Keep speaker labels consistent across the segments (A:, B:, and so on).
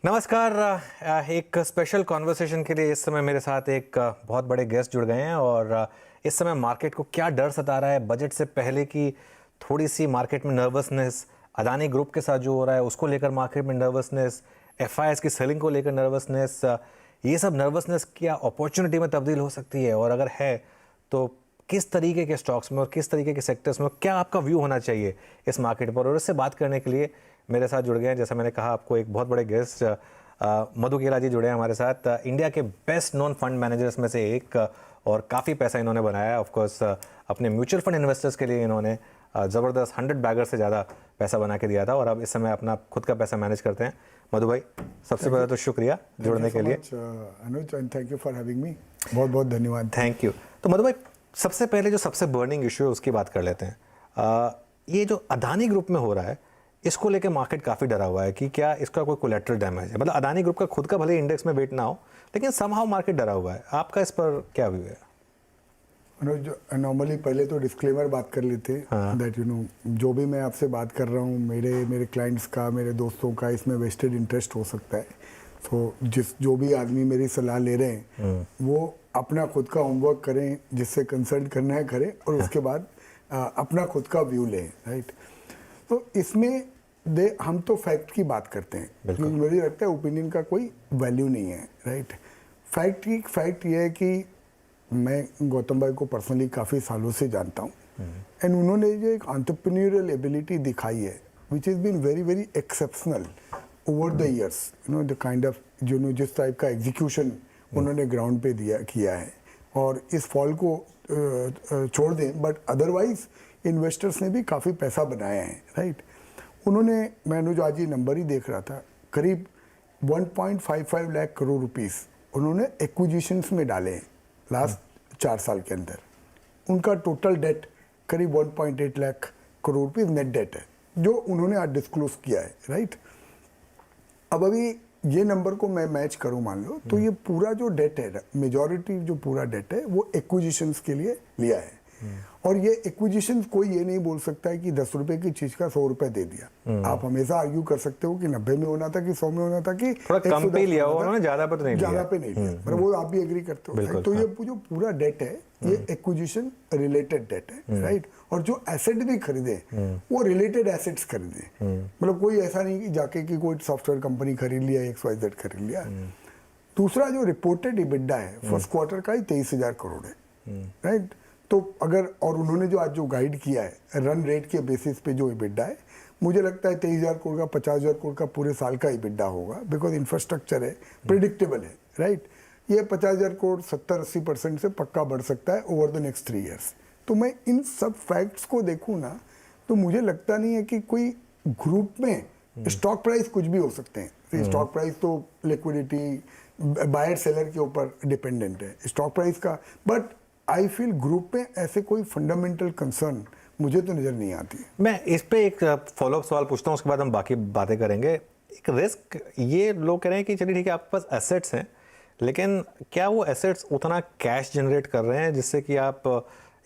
A: नमस्कार। एक special conversation के लिए इस समय मेरे साथ एक बहुत बड़े गेस्ट जुड़ गए हैं और इस समय मार्केट को क्या डर सता रहा है बजट से पहले की थोड़ी सी मार्केट में नर्वसनेस, अदानी ग्रुप के साथ जो हो रहा है उसको लेकर मार्केट में नर्वसनेस, एफआईआईएस की सेलिंग को लेकर नर्वसनेस, ये सब नर्वसनेस क्या अपॉर्चुनिटी में तब्दील हो सकती है और अगर है तो किस तरीके के स्टॉक्स में और किस तरीके के सेक्टर्स में क्या आपका व्यू होना चाहिए इस मार्केट पर। और इससे बात करने के लिए मेरे साथ जुड़ गए हैं, जैसा मैंने कहा आपको, एक बहुत बड़े गेस्ट मधु केला जी जुड़े हैं हमारे साथ। इंडिया के बेस्ट नोन फंड मैनेजर्स में से एक और काफ़ी पैसा इन्होंने बनाया है। ऑफकोर्स अपने म्यूचुअल फंड इन्वेस्टर्स के लिए इन्होंने ज़बरदस्त 100 बैगर से ज़्यादा पैसा बना के दिया था और अब इस समय अपना खुद का पैसा मैनेज करते हैं। मधु भाई, सबसे पहले तो शुक्रिया जुड़ने के लिए।
B: Anuj, and thank you for having me. बहुत बहुत धन्यवाद।
A: Thank you. तो मधु भाई, सबसे पहले जो सबसे बर्निंग इशू है उसकी बात कर लेते हैं। ये जो अदानी ग्रुप में हो रहा है इसको लेकर मार्केट काफ़ी डरा हुआ है कि क्या इसका कोई कोलेटरल डैमेज है। मतलब अदानी ग्रुप का खुद का भले इंडेक्स में वेट ना हो लेकिन समहाउ मार्केट डरा हुआ है। आपका इस पर क्या व्यू है?
B: अनुज, नॉर्मली पहले तो डिस्क्लेमर बात कर लेते दैट जो भी मैं आपसे बात कर रहा हूँ मेरे क्लाइंट्स का, मेरे दोस्तों का इसमें वेस्टेड इंटरेस्ट हो सकता है। तो जो भी आदमी मेरी सलाह ले रहे हैं वो अपना खुद का होमवर्क करें, जिससे कंसल्ट करना है करें और उसके बाद अपना खुद का व्यू लें, राइट। तो इसमें हम तो फैक्ट की बात करते हैं, मुझे लगता है ओपिनियन का कोई वैल्यू नहीं है, राइट। फैक्ट ये है कि मैं गौतम भाई को पर्सनली काफ़ी सालों से जानता हूँ एंड उन्होंने जो एक एंटरप्रेन्योरियल एबिलिटी दिखाई है which is been very very exceptional over the years, the kind of जिस टाइप का एग्जीक्यूशन उन्होंने ग्राउंड पे किया है। और इस फॉल को छोड़ दें बट अदरवाइज इन्वेस्टर्स ने भी काफ़ी पैसा बनाया है, राइट। उन्होंने, मैंने जो आज ये नंबर ही देख रहा था, करीब 1.55 लाख करोड़ रुपीस उन्होंने एक्विजिशंस में डाले हैं लास्ट 4 साल के अंदर। उनका टोटल डेट करीब 1.8 lakh crore rupees net date है जो उन्होंने आज डिस्क्लोज किया है, राइट। अब अभी ये नंबर को मैं मैच करूं मान लो तो ये पूरा जो डेट है, मेजॉरिटी जो पूरा डेट है वो एक्विजिशंस के लिए लिया है। और ये एक्विजिशन कोई ये नहीं बोल सकता है कि 10 रुपए की चीज का 100 रुपए दे दिया। आप हमेशा आर्ग्यू कर सकते हो कि 90 में होना था कि 100 में होना था कि
A: थोड़ा कम पे लिया हो उन्होंने, ज्यादा पे तो नहीं लिया।
B: ज्यादा पे नहीं लिया, मतलब वो आप भी एग्री करते हो। तो ये जो पूरा डेट है ये एक्विजिशन रिलेटेड डेट है, राइट। और जो एसेट भी खरीदे वो रिलेटेड एसेट्स खरीदे, मतलब कोई ऐसा नहीं कि जाके कि कोई सॉफ्टवेयर कंपनी खरीद लिया, XYZ खरीद लिया। दूसरा जो रिपोर्टेड इबिडा है फर्स्ट क्वार्टर का ही 23,000 करोड़ है, राइट। तो अगर, और उन्होंने जो आज जो गाइड किया है रन रेट के बेसिस पे जो इबिडा है, मुझे लगता है 23,000 करोड़ का 50,000 करोड़ का पूरे साल का इबिडा होगा, बिकॉज इंफ्रास्ट्रक्चर है, प्रिडिक्टेबल है, राइट। ये 50,000 करोड़ 70-80% से पक्का बढ़ सकता है ओवर द नेक्स्ट 3 ईयर्स। तो मैं इन सब फैक्ट्स को देखूँ ना तो मुझे लगता नहीं है कि कोई ग्रुप में स्टॉक प्राइस कुछ भी हो सकते हैं। स्टॉक प्राइस तो लिक्विडिटी, बायर सेलर के ऊपर डिपेंडेंट है स्टॉक प्राइस का, बट आई फील ग्रुप में ऐसे कोई फंडामेंटल कंसर्न मुझे तो नजर नहीं आती।
A: मैं इस पे एक फॉलोअप सवाल पूछता हूँ, उसके बाद हम बाकी बातें करेंगे। एक रिस्क, ये लोग कह रहे हैं कि चलिए ठीक है आपके पास एसेट्स हैं लेकिन क्या वो एसेट्स उतना कैश जनरेट कर रहे हैं जिससे कि आप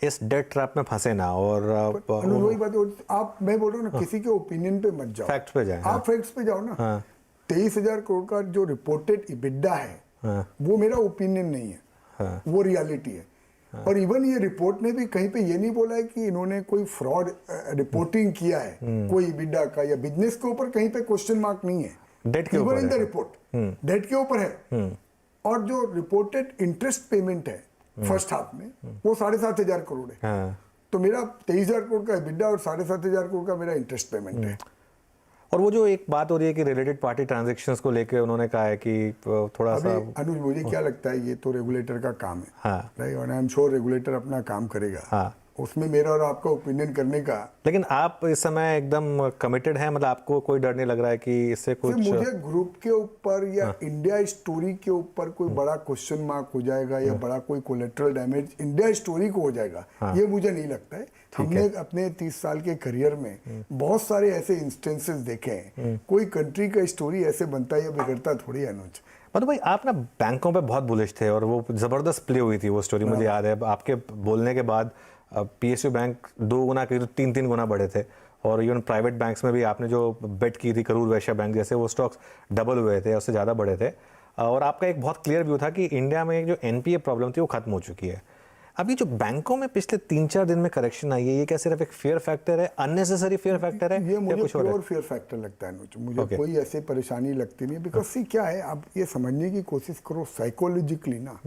A: इस डेट ट्रैप में फंसे ना? और
B: वही बात आप, मैं बोल रहा हूँ ना, किसी के ओपिनियन पे मत जाओ,
A: फैक्ट्स पे जाए।
B: आप फैक्ट्स पे जाओ ना। 23,000 करोड़ का जो रिपोर्टेड इबिडा है वो मेरा ओपिनियन नहीं है, वो रियलिटी है। और इवन ये रिपोर्ट ने भी कहीं पे ये नहीं बोला है कि इन्होंने कोई फ्रॉड रिपोर्टिंग किया है कोई इबिडा का या बिजनेस के ऊपर, कहीं पे क्वेश्चन मार्क नहीं है।
A: डेट के ऊपर
B: इन द रिपोर्ट डेट के ऊपर है। और जो रिपोर्टेड इंटरेस्ट पेमेंट है फर्स्ट हाफ में वो 7,500 करोड़ है। तो मेरा 23,000 करोड़ का इबिडा और 7,500 करोड़ का मेरा इंटरेस्ट पेमेंट है।
A: और वो जो एक बात हो रही है कि रिलेटेड पार्टी ट्रांजैक्शंस को लेकर उन्होंने कहा है कि थोड़ा सा,
B: अनुज मुझे क्या लगता है ये तो रेगुलेटर का काम है, राइट। और आई एम श्योर रेगुलेटर अपना काम करेगा, उसमें मेरा और आपका ओपिनियन करने का।
A: लेकिन आप इस समय एकदम कमिटेड हैं, मतलब आपको कोई डर नहीं लग रहा है कि इससे कुछ?
B: मुझे ग्रुप के ऊपर या इंडिया स्टोरी के ऊपर कोई बड़ा क्वेश्चन मार्क हो जाएगा या बड़ा कोई कोलेटरल डैमेज इंडिया स्टोरी को हो जाएगा, ये मुझे नहीं लगता है। हमने अपने 30 साल के करियर में बहुत सारे ऐसे इंस्टेंसेस देखे हैं। कोई कंट्री का स्टोरी ऐसे बनता या बिगड़ता थोड़ी, अनुज।
A: मतलब भाई आप ना बैंकों पे बहुत बुलिश थे और वो जबरदस्त प्ले हुई थी वो स्टोरी, मुझे याद है। आपके बोलने के बाद PSU बैंक 2 गुना के 3-3 गुना बढ़े थे और इवन प्राइवेट बैंक्स में भी आपने जो बेट की थी, करूर वैश्य बैंक जैसे, वो स्टॉक्स डबल हुए थे, उससे ज़्यादा बढ़े थे। और आपका एक बहुत क्लियर व्यू था कि इंडिया में जो एनपीए प्रॉब्लम थी वो खत्म हो चुकी है। अभी जो बैंकों में पिछले 3-4 दिन में करेक्शन आई है, ये क्या सिर्फ एक फेयर फैक्टर है, अननेसेसरी फेयर फैक्टर है,
B: ये
A: या
B: मुझे
A: कुछ और है?
B: प्योर फेयर फैक्टर लगता है अनुज, मुझे कोई ऐसे परेशानी लगती नहीं। बिकॉज सी क्या है, आप ये समझने की कोशिश करो साइकोलॉजिकली ना,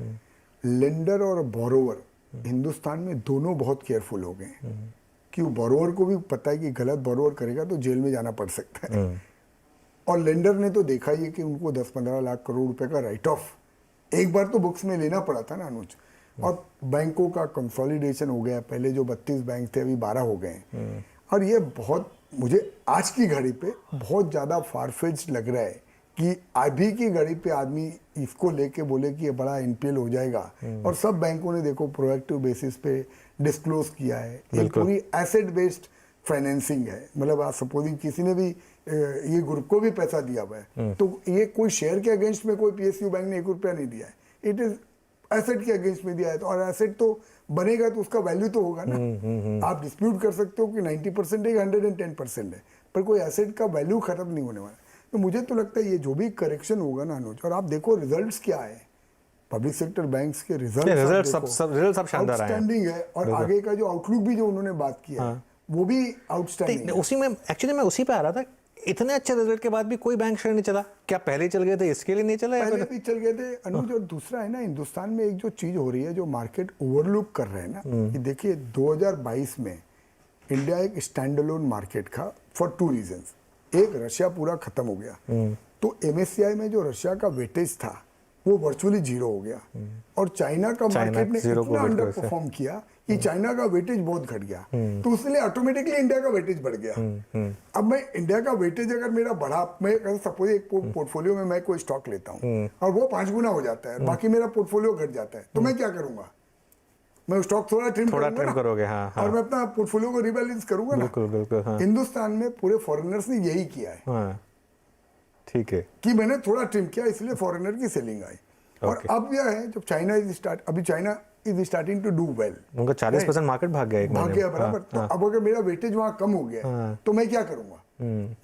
B: लेंडर और बोरोवर हिंदुस्तान में दोनों बहुत केयरफुल हो गए हैं कि बोरोवर को भी पता है कि गलत बोरोवर करेगा तो जेल में जाना पड़ सकता है, और लेंडर ने तो देखा ही है कि उनको 10-15 लाख करोड़ रुपए का राइट ऑफ एक बार तो बुक्स में लेना पड़ा था ना अनुज। और बैंकों का कंसोलिडेशन हो गया, पहले जो 32 बैंक थे अभी 12 हो गए हैं। और ये बहुत, मुझे आज की घड़ी पे बहुत ज़्यादा फारफेच्ड लग रहा है कि अभी की घड़ी पे आदमी इसको लेके बोले कि ये बड़ा एनपीएल हो जाएगा। और सब बैंकों ने देखो प्रोएक्टिव बेसिस पे डिस्क्लोज किया है, ये पूरी एसेट बेस्ड फाइनेंसिंग है। मतलब आप सपोजिंग किसी ने भी ये ग्रुप को भी पैसा दिया हुआ है, तो ये कोई शेयर के अगेंस्ट में कोई पीएसयू बैंक ने 1 रुपया नहीं दिया है, इट इज एसेट के अगेंस्ट में दिया है। तो और एसेट तो बनेगा तो उसका वैल्यू तो होगा ना। आप डिस्प्यूट कर सकते हो कि 90% है, 110% है, पर कोई एसेट का वैल्यू खत्म नहीं होने वाला। तो मुझे तो लगता है ये जो भी करेक्शन होगा ना अनुज, और आप देखो रिजल्ट्स क्या है, पब्लिक सेक्टर बैंक्स के रिजल्ट
A: सब शानदार आए हैं।
B: आउटस्टैंडिंग है। और आगे का जो आउटलुक भी जो उन्होंने बात किया है वो भी आउटस्टैंडिंग है।
A: उसी में एक्चुअली मैं उसी पे आ रहा था, इतने अच्छे रिजल्ट के बाद भी कोई बैंक शेयर नहीं चला, क्या पहले ही चल गए थे इसके लिए नहीं चला?
B: पहले भी चल गए थे अनुज। और दूसरा है ना, हिंदुस्तान में एक जो चीज हो रही है जो मार्केट ओवरलुक कर रहे हैं ना, कि देखिए 2022 में इंडिया एक स्टैंड अलोन मार्केट था फॉर 2 रीजंस। एक, रशिया पूरा खत्म हो गया, तो एमएससीआई में जो रशिया का वेटेज था वो वर्चुअली 0 हो गया। और चाइना का मार्केट ने इतना अंडर परफॉर्म किया कि चाइना का वेटेज बहुत घट गया, तो इसलिए ऑटोमेटिकली इंडिया का वेटेज बढ़ गया। अब मैं इंडिया का वेटेज अगर मेरा बढ़ा, मैं सपोज एक पोर्टफोलियो में मैं कोई स्टॉक लेता हूँ और वो 5 गुना हो जाता है, बाकी मेरा पोर्टफोलियो घट जाता है, तो मैं क्या करूंगा? मैं स्टॉक थोड़ा ट्रिम
A: करोगे, हाँ,
B: और मैं अपना पोर्टफोलियो को रिबैलेंस करूंगा ना।
A: बिल्कुल, हाँ।
B: हिंदुस्तान में पूरे फॉरेनर्स ने यही किया है,
A: हाँ, ठीक है,
B: कि मैंने थोड़ा ट्रिम किया, इसलिए फॉरेनर की सेलिंग आई। और अब यह है जब चाइना अभी China is starting to do well,
A: उनका 40% मार्केट भाग गया
B: बराबर। तो अब अगर मेरा वेटेज वहां कम हो गया तो मैं क्या करूंगा?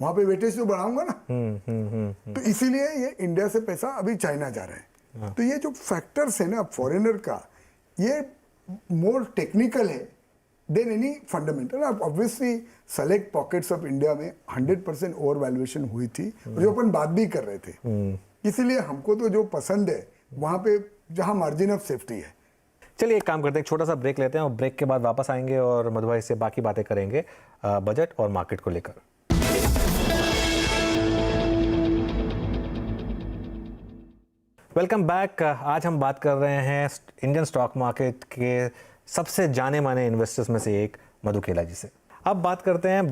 B: वहां पे वेटेज तो बढ़ाऊंगा ना। तो इसीलिए ये इंडिया से पैसा अभी चाइना जा रहा है। तो ये जो फैक्टर्स है ना फॉरेनर का, ये मोर टेक्निकल है देन एनी फंडामेंटल। अब obviously select pockets of India में 100% ओवर वैल्यूएशन हुई थी, जो अपन बात भी कर रहे थे। इसीलिए हमको तो जो पसंद है वहां पे जहां मार्जिन ऑफ सेफ्टी है।
A: चलिए एक काम करते हैं, छोटा सा ब्रेक लेते हैं और ब्रेक के बाद वापस आएंगे और मधु भाई से बाकी बातें करेंगे बजट और मार्केट को लेकर। Welcome back. आज हम बात कर रहे हैं इंडियन स्टॉक मार्केट के सबसे जाने माने इन्वेस्टर्स में से एक मधु केला जी से। अब बात करते हैं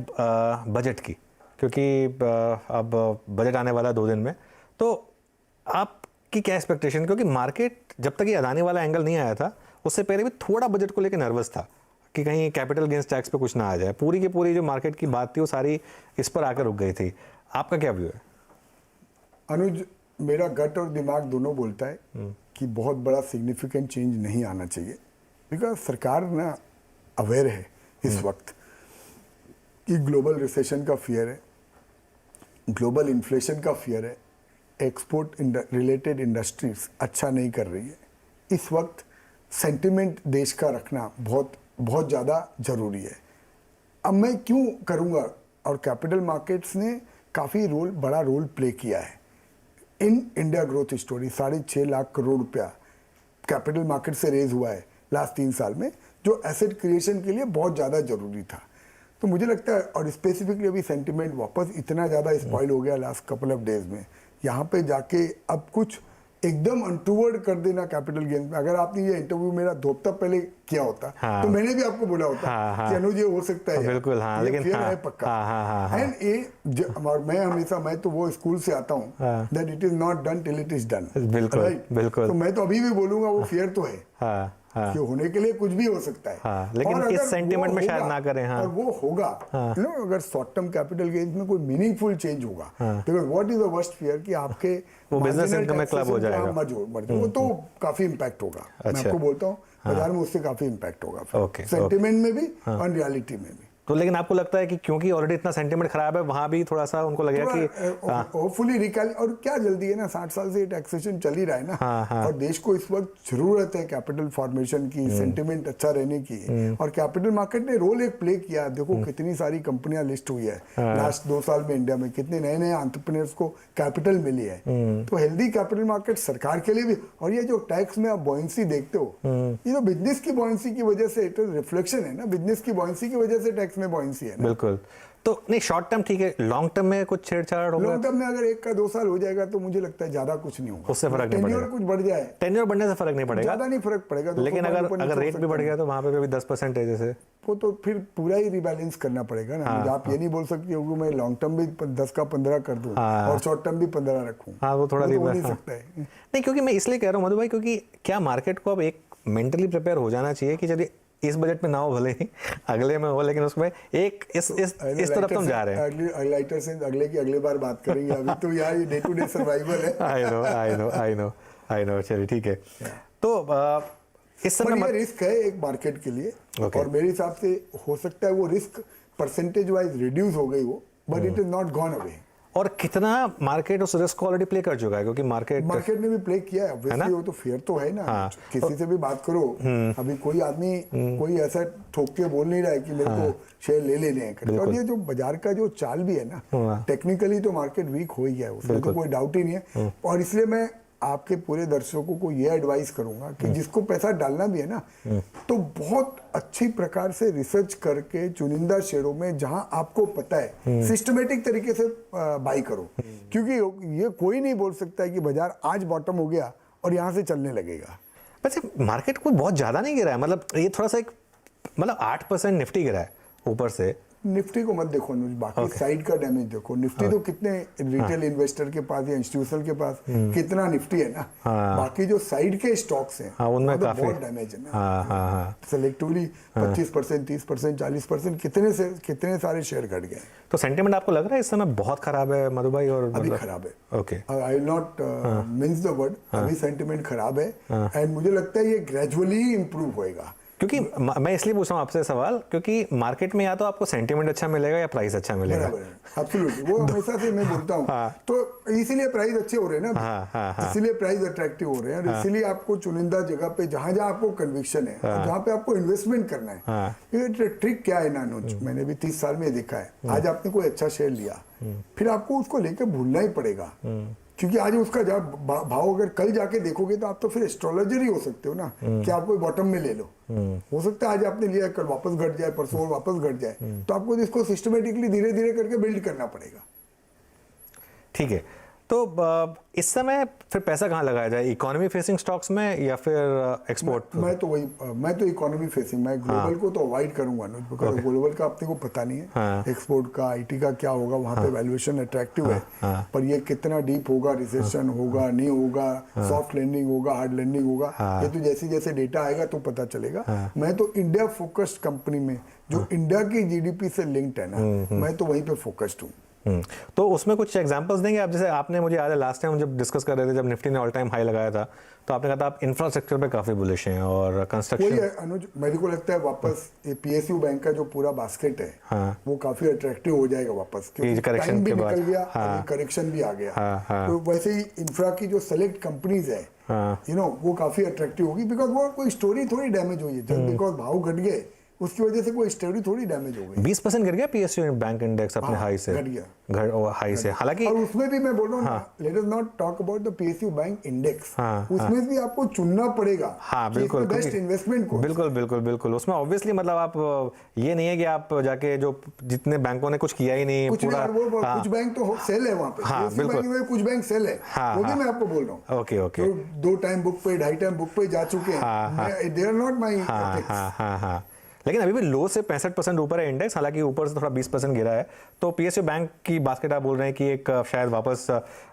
A: बजट की, क्योंकि अब बजट आने वाला है 2 दिन में। तो आपकी क्या एक्सपेक्टेशन, क्योंकि मार्केट जब तक ये अदानी वाला एंगल नहीं आया था उससे पहले भी थोड़ा बजट को लेकर नर्वस था कि कहीं कैपिटल गेंस टैक्स पे कुछ ना आ जाए। पूरी की पूरी जो मार्केट की बात थी वो सारी इस पर आकर रुक गई थी। आपका क्या व्यू है?
B: अनुज, मेरा गट और दिमाग दोनों बोलता है कि बहुत बड़ा सिग्निफिकेंट चेंज नहीं आना चाहिए, बिकॉज सरकार ना अवेयर है इस वक्त कि ग्लोबल रिसेशन का फियर है, ग्लोबल इन्फ्लेशन का फियर है, एक्सपोर्ट रिलेटेड इंडस्ट्रीज अच्छा नहीं कर रही है। इस वक्त सेंटिमेंट देश का रखना बहुत बहुत ज़्यादा ज़रूरी है। अब मैं क्यों करूँगा, और कैपिटल मार्केट्स ने काफ़ी बड़ा रोल प्ले किया है in India growth story. 6.5 lakh crore रुपया कैपिटल मार्केट से रेज हुआ है लास्ट 3 साल में, जो एसेट क्रिएशन के लिए बहुत ज़्यादा ज़रूरी था। तो मुझे लगता है, और स्पेसिफिकली अभी सेंटिमेंट वापस इतना ज़्यादा स्पॉइल हो गया लास्ट कपल ऑफ डेज में, यहाँ पे जाके अब कुछ एकदम अनटूवर्ड कर देना कैपिटल गेन्स में। अगर आपने ये इंटरव्यू मेरा 2 हफ्ता पहले किया होता तो मैंने भी आपको बोला होता कि अनुज ये हो सकता है,
A: बिल्कुल, हाँ, लेकिन
B: फिर है पक्का। एंड मैं हमेशा, मैं तो वो स्कूल से आता हूँ that it is not done till it is done.
A: बिल्कुल।
B: तो मैं तो अभी भी बोलूंगा वो फियर तो है कि होने के लिए कुछ भी हो सकता है,
A: लेकिन इस सेंटिमेंट में शायद ना करें।
B: और वो होगा अगर शॉर्ट टर्म कैपिटल गेन्स में कोई मीनिंगफुल चेंज होगा, because what is the worst fear कि आपके
A: वो बिजनेस इनकम में क्लब हो जाएगा,
B: वो तो काफी इम्पैक्ट होगा। मैं आपको बोलता हूँ बाजार में उससे काफी इम्पैक्ट होगा,
A: ओके,
B: सेंटिमेंट में भी और रियलिटी में भी।
A: तो लेकिन आपको लगता है कि क्योंकि ऑलरेडी इतना सेंटीमेंट खराब है वहां भी थोड़ा सा उनको लगेगा कि
B: होपफुली रिकैल, और क्या जल्दी है ना, 60 साल से ये टैक्सेशन चल ही रहा है ना।
A: हाँ।
B: और देश को इस वक्त जरूरत है कैपिटल फॉर्मेशन की, सेंटिमेंट अच्छा रहने की, और कैपिटल मार्केट ने रोल एक प्ले किया। देखो कितनी सारी कंपनियां लिस्ट हुई है लास्ट 2 साल में इंडिया में, कितने नए नए एंटरप्रेन्योर्स को कैपिटल मिली है। तो हेल्दी कैपिटल मार्केट सरकार के लिए भी, और ये जो टैक्स में आप बॉयंसी देखते हो, ये तो बिजनेस की बॉयंसी की वजह से रिफ्लेक्शन है ना, बिजनेस की बॉयंसी की वजह से टैक्स में बॉयंसी है ना।
A: बिल्कुल। तो नहीं, शॉर्ट टर्म ठीक है, लॉन्ग टर्म में कुछ छेड़छाड़ होगा?
B: लॉन्ग टर्म में अगर 1 का 2 साल हो जाएगा तो मुझे लगता है ज्यादा कुछ नहीं होगा,
A: उससे फर्क नहीं पड़ेगा।
B: कुछ बढ़ जाए,
A: टेन्योर बढ़ने से फर्क नहीं पड़ेगा,
B: ज्यादा नहीं फर्क पड़ेगा।
A: लेकिन अगर रेट भी बढ़ गया तो वहां पे भी 10% है जैसे,
B: वो तो फिर पूरा ही रिबैलेंस करना पड़ेगा ना। आप ये नहीं बोल सकते हो कि मैं लॉन्ग टर्म भी 10 का 15 कर दूं और शॉर्ट टर्म भी 15 रखूं।
A: हाँ, वो थोड़ा
B: तो हो नहीं सकता है।
A: नहीं, क्योंकि मैं इसलिए कह रहा हूँ मधु भाई, क्योंकि क्या मार्केट को अब एक मेंटली प्रिपेयर हो जाना चाहिए कि चलिए इस बजट में ना हो, भले ही अगले में हो, लेकिन उसमें एक इस तरफ तो हम जा रहे हैं।
B: लाइटर से अगले की अगली बार बात करेंगे, अभी तो यार ये डे टू डे सर्वाइवल है।
A: आई नो चलिए ठीक है। तो इस समय
B: ये रिस्क है एक मार्केट के लिए, और मेरे हिसाब से हो सकता है वो रिस्क परसेंटेज वाइज रिड्यूस हो गई वो, but it is not gone away.
A: और कितना मार्केट उस रिस्क को ऑलरेडी प्ले कर चुका है, क्योंकि मार्केट
B: ने भी प्ले किया है ऑब्वियसली, वो तो फेयर तो है ना। किसी से भी बात करो, अभी कोई आदमी कोई ऐसा ठोक के बोल नहीं रहा है कि मेरे को शेयर ले लेने हैं। और ये जो बाजार का जो चाल भी है ना, टेक्निकली तो मार्केट वीक हो ही गया है, उसमें तो कोई डाउट ही नहीं है। और इसलिए मैं आपके पूरे दर्शकों को ये एडवाइस करूंगा कि जिसको पैसा डालना भी है ना, तो बहुत अच्छी प्रकार से रिसर्च करके चुनिंदा शेयरों में जहां आपको पता है सिस्टमेटिक तरीके से बाई करो। क्योंकि ये कोई नहीं बोल सकता है कि बाजार आज बॉटम हो गया और यहां से चलने लगेगा।
A: वैसे मार्केट कोई बहुत ज्यादा नहीं गिरा है, मतलब ये थोड़ा सा एक, मतलब 8% निफ्टी गिरा है ऊपर से।
B: निफ्टी को मत देखो अनुज, बाकी साइड का डैमेज देखो। निफ्टी तो कितने रिटेल इन्वेस्टर के पास या इंस्टीट्यूशनल के पास कितना निफ्टी है ना, बाकी जो साइड के स्टॉक्स हैं
A: उनमें काफी
B: बहुत डैमेज है ना। सेलेक्टिवली 25%, 30%, 40% कितने सारे शेयर घट गए।
A: तो सेंटिमेंट आपको लग रहा है इस समय बहुत खराब है मधु भाई? और
B: अभी खराब है।
A: Okay,
B: I will not means the word, अभी सेंटिमेंट खराब है, एंड मुझे लगता है ये ग्रेजुअली इंप्रूव होएगा।
A: क्योंकि मैं इसलिए पूछ रहा हूँ आपसे सवाल, क्योंकि मार्केट में या तो आपको सेंटिमेंट अच्छा मिलेगा या प्राइस अच्छा मिलेगा।
B: एब्सोल्युटली, वो हमेशा से मैं बोलता हूँ। तो इसीलिए प्राइस अच्छे हो रहे हैं ना, इसीलिए प्राइस अट्रैक्टिव हो रहे हैं, और इसीलिए आपको चुनिंदा जगह पे जहां जहां आपको कन्विक्शन है, जहां पे आपको इन्वेस्टमेंट करना है। ये ट्रिक क्या है ना अनुज, मैंने भी 30 साल में देखा है। आज आपने कोई अच्छा शेयर लिया, फिर आपको उसको लेकर भूलना ही पड़ेगा, क्योंकि आज उसका भाव अगर कल जाके देखोगे तो आप तो फिर एस्ट्रोलॉजर ही हो सकते हो ना, कि आप कोई बॉटम में ले लो। हो सकता है आज आपने लिया, कल वापस घट जाए, परसों और वापस घट जाए। तो आपको इसको सिस्टमेटिकली धीरे धीरे करके बिल्ड करना पड़ेगा।
A: ठीक है, तो इस समय फिर पैसा कहाँ लगाया जाए, इकोनॉमी फेसिंग स्टॉक्स में या फिर एक्सपोर्ट?
B: मैं तो इकोनॉमी फेसिंग, मैं ग्लोबल को तो अवॉइड करूंगा ना, बिकॉज़ ग्लोबल का अपने को पता नहीं है। एक्सपोर्ट का, आईटी का क्या होगा, वहां पे वैल्यूएशन अट्रैक्टिव है, पर ये कितना डीप होगा, रिसेशन होगा नहीं होगा, सॉफ्ट लैंडिंग होगा, हार्ड लैंडिंग होगा, ये तो जैसे जैसे डेटा आएगा तो पता चलेगा। मैं तो इंडिया फोकस्ड कंपनी में, जो इंडिया की जीडीपी से लिंक्ड है ना, मैं तो वहीं पे फोकस्ड हूँ।
A: तो उसमें कुछ एग्जांपल्स देंगे आप? जैसे आपने, मुझे याद है लास्ट टाइम जब डिस्कस कर रहे थे, जब निफ्टी ने ऑल टाइम हाई लगाया था, तो आपने कहा था आप इंफ्रास्ट्रक्चर पे काफी बुलिश हैं और कंस्ट्रक्शन।
B: वही है अनुज, मेरे को लगता है वापस ये पीएसयू बैंक का जो पूरा बास्केट है, वो काफी अट्रैक्टिव हो जाएगा वापस, क्योंकि टाइम भी निकल गया, करेक्शन भी आ गया। तो वैसे ही इंफ्रा की जो सेलेक्ट कंपनीज है, वो काफी अट्रैक्टिव होगी, बिकॉज वो कोई स्टोरी थोड़ी डैमेज हुई है, जब बिकॉज भाव घट गए उसकी वजह से कोई स्टोरी थोड़ी डैमेज हो गई।
A: 20% गिर गया पीएसयू बैंक इंडेक्स अपने हाई से,
B: घट गया
A: हाई से। हालांकि
B: और उसमें भी मैं बोल रहा हूँ, let us not talk about the PSU bank index, उसमें भी आपको चुनना पड़ेगा।
A: बिल्कुल,
B: बेस्ट इन्वेस्टमेंट को।
A: बिल्कुल उसमें ऑब्वियसली, मतलब आप ये नहीं है कि आप जाके जो जितने बैंकों ने कुछ किया ही नहीं पूरा,
B: कुछ बैंक तो सेल है वहाँ पे, बिल्कुल कुछ बैंक सेल है, वो भी मैं आपको बोल रहा हूँ।
A: ओके,
B: 2 टाइम बुक पे, 2.5 टाइम बुक पे जा चुके हैं, दे आर नॉट माई।
A: लेकिन अभी भी लो से 65% ऊपर है इंडेक्स, हालांकि ऊपर से थोड़ा 20% गिरा है। तो पीएसयू बैंक की बास्केट आप बोल रहे हैं कि एक शायद वापस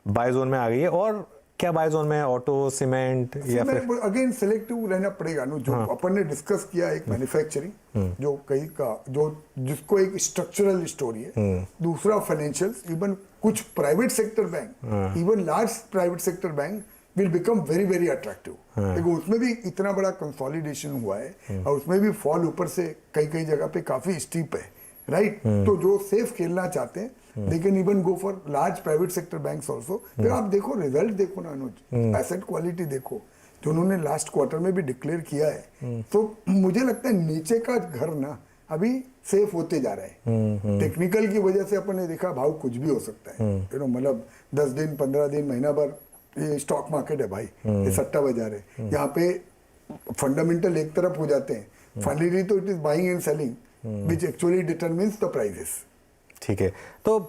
A: बाय जोन में आ गई है। और क्या बाय जोन में है? ऑटो, सीमेंट या फिर
B: अगेन सेलेक्टिव रहना पड़ेगा ना। जो अपन ने डिस्कस किया, एक मैन्युफैक्चरिंग जो कहीं का जो जिसको एक स्ट्रक्चरल स्टोरी है, दूसरा फाइनेंशियल्स, इवन कुछ private sector bank, even large private sector bank will become very very attractive। देखो उसमें भी इतना बड़ा कंसोलिडेशन हुआ है, और उसमें भी फॉल ऊपर से कई जगह पे काफी स्टीप है, राइट। तो जो सेफ खेलना चाहते हैं they can even go for large private sector banks also. फिर आप देखो रिजल्ट देखो ना अनुज, एसेट क्वालिटी देखो जो उन्होंने लास्ट क्वार्टर में भी डिक्लेयर किया है। तो मुझे लगता है नीचे का घर ना अभी सेफ होते जा रहा है। टेक्निकल की वजह से अपन ने देखा भाव कुछ भी हो सकता है, यू नो, मतलब 10 दिन 15 दिन महीना भर ये स्टॉक मार्केट है भाई, ये सट्टा बाजार है। यहाँ पे फंडामेंटल एक तरफ हो जाते हैं, फाइनली तो it is buying and selling which actually determines the prices.
A: ठीक है, तो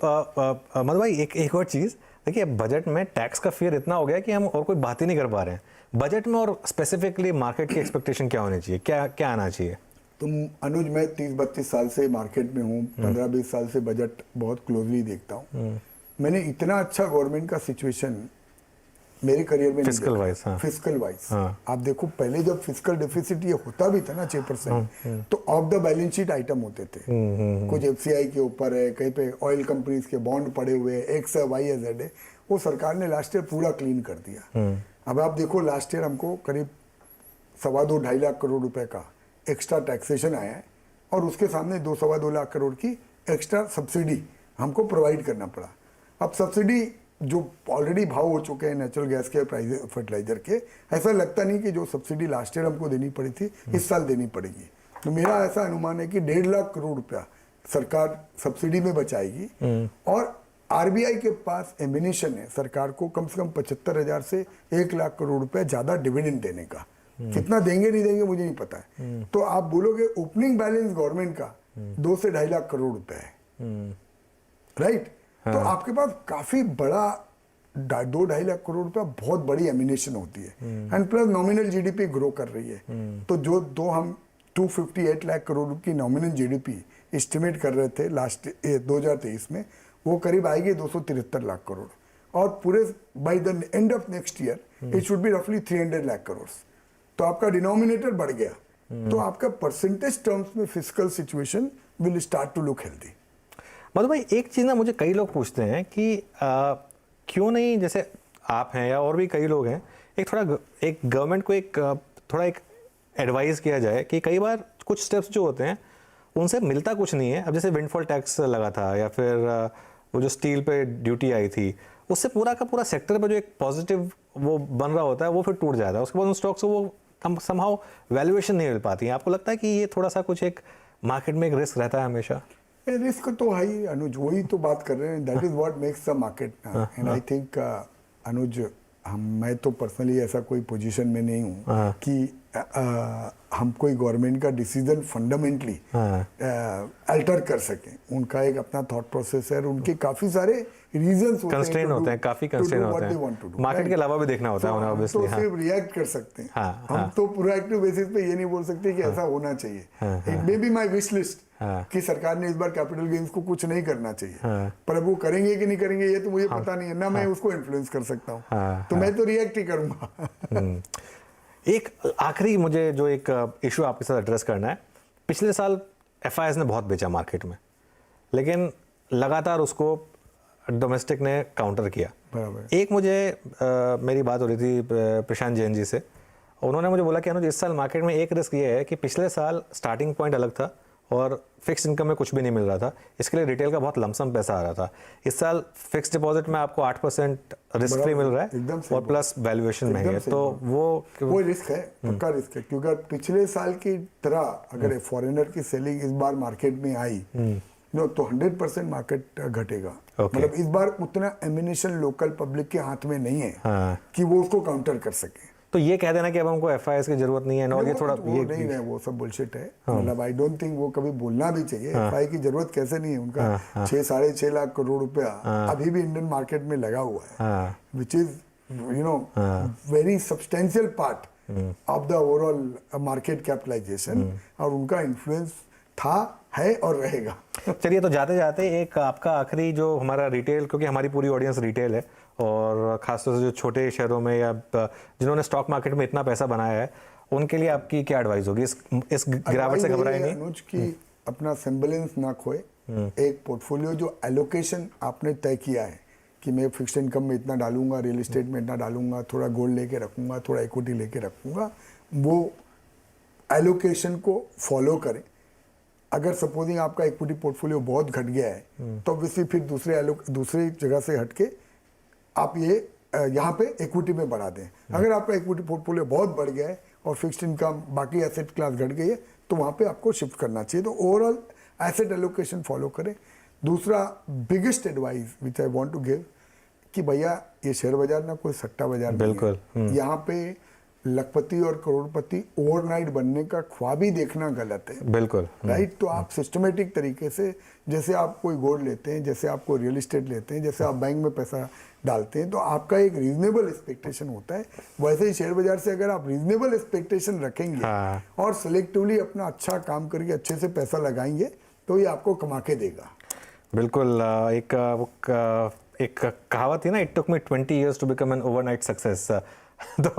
A: मधु भाई एक और चीज़ देखिए, बजट में टैक्स का फियर इतना हो गया कि हम और कोई बात ही नहीं कर पा रहे हैं बजट में, और स्पेसिफिकली मार्केट की एक्सपेक्टेशन क्या होनी चाहिए, क्या आना चाहिए?
B: तुम अनुज, मैं 30-32 साल से मार्केट में हूँ, 15-20 साल से बजट बहुत क्लोजली देखता हूँ। मैंने इतना अच्छा गवर्नमेंट का सिचुएशन मेरे करियर में
A: फिस्कल वाइज, हाँ।
B: फिस्कल वाइज आप देखो, पहले जब फिस्कल डेफिसिट ये होता भी था ना 6%, तो of the balance sheet item होते थे। कुछ एफसीआई के ऊपर है, कहीं पे ऑयल कंपनीज के बॉन्ड पड़े हुए, एक्स है, वाई है, जेड है, वो सरकार ने लास्ट ईयर पूरा क्लीन कर दिया। अब आप देखो लास्ट ईयर हमको करीब 2.25-2.5 लाख करोड़ रुपए का एक्स्ट्रा टैक्सेशन आया है, और उसके सामने 2-2.25 लाख करोड़ की एक्स्ट्रा सब्सिडी हमको प्रोवाइड करना पड़ा। अब सब्सिडी जो ऑलरेडी भाव हो चुके हैं नेचुरल गैस के, प्राइस फर्टिलाइजर के, ऐसा लगता नहीं कि जो सब्सिडी लास्ट ईयर हमको देनी पड़ी थी इस साल देनी पड़ेगी। तो मेरा ऐसा अनुमान है कि 1.5 लाख करोड़ रुपया सरकार सब्सिडी में बचाएगी। और आरबीआई के पास एमिनेशन है सरकार को कम से कम 75,000 से 1 लाख करोड़ रुपया ज्यादा डिविडेंड देने का। कितना देंगे नहीं देंगे मुझे नहीं पता है। तो आप बोलोगे ओपनिंग बैलेंस गवर्नमेंट का 2 से 2.5 लाख करोड़ रुपया है, राइट। तो आपके पास काफी बड़ा 2-2.5 लाख करोड़ रुपया बहुत बड़ी एमिनेशन होती है, and plus nominal GDP grow कर रही है। तो जो हम 258 लाख करोड़ की नॉमिनल जीडीपी एस्टिमेट कर रहे थे लास्ट 2023 में, वो करीब आएगी 273 लाख करोड़, और पूरे by the end of next year it should be रफली 300 लाख करोड़। तो आपका डिनोमिनेटर बढ़ गया, तो आपका परसेंटेज टर्म्स में fiscal situation will start to look healthy.
A: Madhu भाई, एक चीज़ ना मुझे कई लोग पूछते हैं कि क्यों नहीं, जैसे आप हैं या और भी कई लोग हैं, एक गवर्नमेंट को एक एडवाइस किया जाए कि कई बार कुछ स्टेप्स जो होते हैं उनसे मिलता कुछ नहीं है। अब जैसे विंडफॉल टैक्स लगा था, या फिर वो जो स्टील पे ड्यूटी आई थी, उससे पूरा का पूरा सेक्टर पर जो एक पॉजिटिव वो बन रहा होता है वो फिर टूट जाता है। उसके बाद उन स्टॉक्स को वो समहाउ वैल्यूएशन नहीं मिल पाती है। आपको लगता है कि ये थोड़ा सा कुछ एक मार्केट में एक रिस्क रहता है हमेशा?
B: रिस्क तो है ही अनुज, वही तो बात कर रहे हैं, that is what makes the market. And I think Anuj, मैं तो पर्सनली ऐसा कोई पोजीशन में नहीं हूँ कि हम कोई गवर्नमेंट का डिसीजन फंडामेंटली अल्टर कर सकें। उनका एक अपना थॉट प्रोसेस है, उनके काफी सारे रीजंस
A: कंस्ट्रेंट होते हैं, काफी कंस्ट्रेंट होते हैं, मार्केट के अलावा भी देखना होता है उन्हें ऑब्वियसली।
B: तो सिर्फ रिएक्ट कर सकते हैं, हम तो प्रोएक्टिव बेसिस पे ये नहीं बोल सकते कि ऐसा होना चाहिए। It may be my wish list कि सरकार ने इस बार कैपिटल गेन्स को कुछ नहीं करना चाहिए, पर अब वो करेंगे कि नहीं करेंगे ये तो मुझे पता नहीं है ना, मैं उसको इन्फ्लुएंस कर सकता हूँ, तो मैं तो रिएक्ट ही करूंगा।
A: एक आखिरी मुझे जो एक इशू आपके साथ एड्रेस करना है, पिछले साल एफआईआईज ने बहुत बेचा मार्केट में, लेकिन लगातार उसको डोमेस्टिक ने काउंटर किया।
B: बराबर।
A: एक मुझे मेरी बात हो रही थी प्रशांत जैन जी से, उन्होंने मुझे बोला कि अनुज, इस साल मार्केट में एक रिस्क ये है कि पिछले साल स्टार्टिंग पॉइंट अलग था और फिक्स इनकम में कुछ भी नहीं मिल रहा था, इसके लिए रिटेल का बहुत लमसम पैसा आ रहा था। इस साल फिक्स डिपॉजिट में आपको 8% रिस्क फ्री मिल रहा है और प्लस वैल्यूएशन में है, तो वो
B: रिस्क है, पक्का रिस्क है। क्योंकि पिछले साल की तरह अगर फॉरेनर की सेलिंग इस बार मार्केट में आई तो 100% मार्केट घटेगा। मतलब इस बार उतना एमिनेशन लोकल पब्लिक के हाथ में नहीं है कि वो उसको काउंटर कर सके।
A: तो ये कह देना कि अब हमको एफआईआईज की जरूरत नहीं है, और ये थोड़ा
B: ये नहीं है, वो सब बुलशिट है। मतलब आई डोंट थिंक वो कभी बोलना भी चाहिए। एफआईआई की जरूरत कैसे नहीं है, उनका 6-6.5 लाख करोड़ रुपया अभी भी इंडियन मार्केट में लगा हुआ है, which is very substantial part of the overall market capitalisation, और उनका इन्फ्लुएंस था, है और रहेगा।
A: चलिए, तो जाते जाते एक आपका आखिरी जो हमारा रिटेल, क्योंकि हमारी पूरी ऑडियंस रिटेल है और खासतौर से जो छोटे शहरों में या जिन्होंने स्टॉक मार्केट में इतना पैसा बनाया है, उनके लिए आपकी क्या एडवाइस होगी? इस गिरावट से घबराए नहीं
B: अनुज की अपना सेम्बलेंस ना खोए। एक पोर्टफोलियो जो एलोकेशन आपने तय किया है कि मैं फिक्स्ड इनकम में इतना डालूंगा, रियल एस्टेट में इतना डालूंगा, थोड़ा गोल्ड लेके रखूंगा, थोड़ा इक्विटी लेके रखूंगा, वो एलोकेशन को फॉलो करें। अगर सपोजिंग आपका इक्विटी पोर्टफोलियो बहुत घट गया है तो ऑब्वियसली फिर दूसरी जगह से हटके आप ये यहाँ पे इक्विटी में बढ़ा दें। अगर आपका इक्विटी पोर्टफोलियो बहुत बढ़ गया है और फिक्स्ड इनकम बाकी एसेट क्लास घट गई है तो वहाँ पे आपको शिफ्ट करना चाहिए। तो ओवरऑल एसेट एलोकेशन फॉलो करें। दूसरा biggest advice which I want to give कि भैया ये शेयर बाजार ना कोई सट्टा बाजार नहीं है। यहाँ पे लखपति और करोड़पति ओवरनाइट बनने का ख्वाब ही देखना गलत है।
A: बिल्कुल
B: राइट। तो आप सिस्टमेटिक तरीके से, जैसे आप कोई गोल्ड लेते हैं, जैसे आप कोई रियल एस्टेट लेते हैं, जैसे आप बैंक में पैसा डालते हैं, तो आपका एक रीजनेबल एक्सपेक्टेशन होता है। वैसे ही शेयर बाजार से अगर आप रीजनेबल एक्सपेक्टेशन रखेंगे और सिलेक्टिवली अपना अच्छा काम करके अच्छे से पैसा लगाएंगे तो ये आपको कमा के देगा।
A: बिल्कुल। एक कहावत थी ना, it took me 20 years to become an overnight success. तो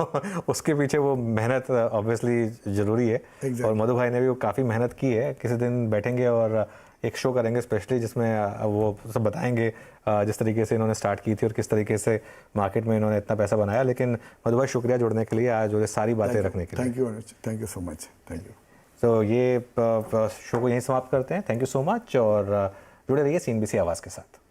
A: उसके पीछे वो मेहनत ऑब्वियसली ज़रूरी है। और मधु भाई ने भी वो काफ़ी मेहनत की है। किसी दिन बैठेंगे और एक शो करेंगे स्पेशली जिसमें वो सब बताएंगे जिस तरीके से इन्होंने स्टार्ट की थी और किस तरीके से मार्केट में इन्होंने इतना पैसा बनाया। लेकिन मधु भाई शुक्रिया जुड़ने के लिए, आज जो सारी बातें रखने के लिए।
B: Thank you so much. Thank you.
A: तो ये शो को यहीं समाप्त करते हैं। थैंक यू सो मच और जुड़े रहिए CNBC आवाज़ के साथ।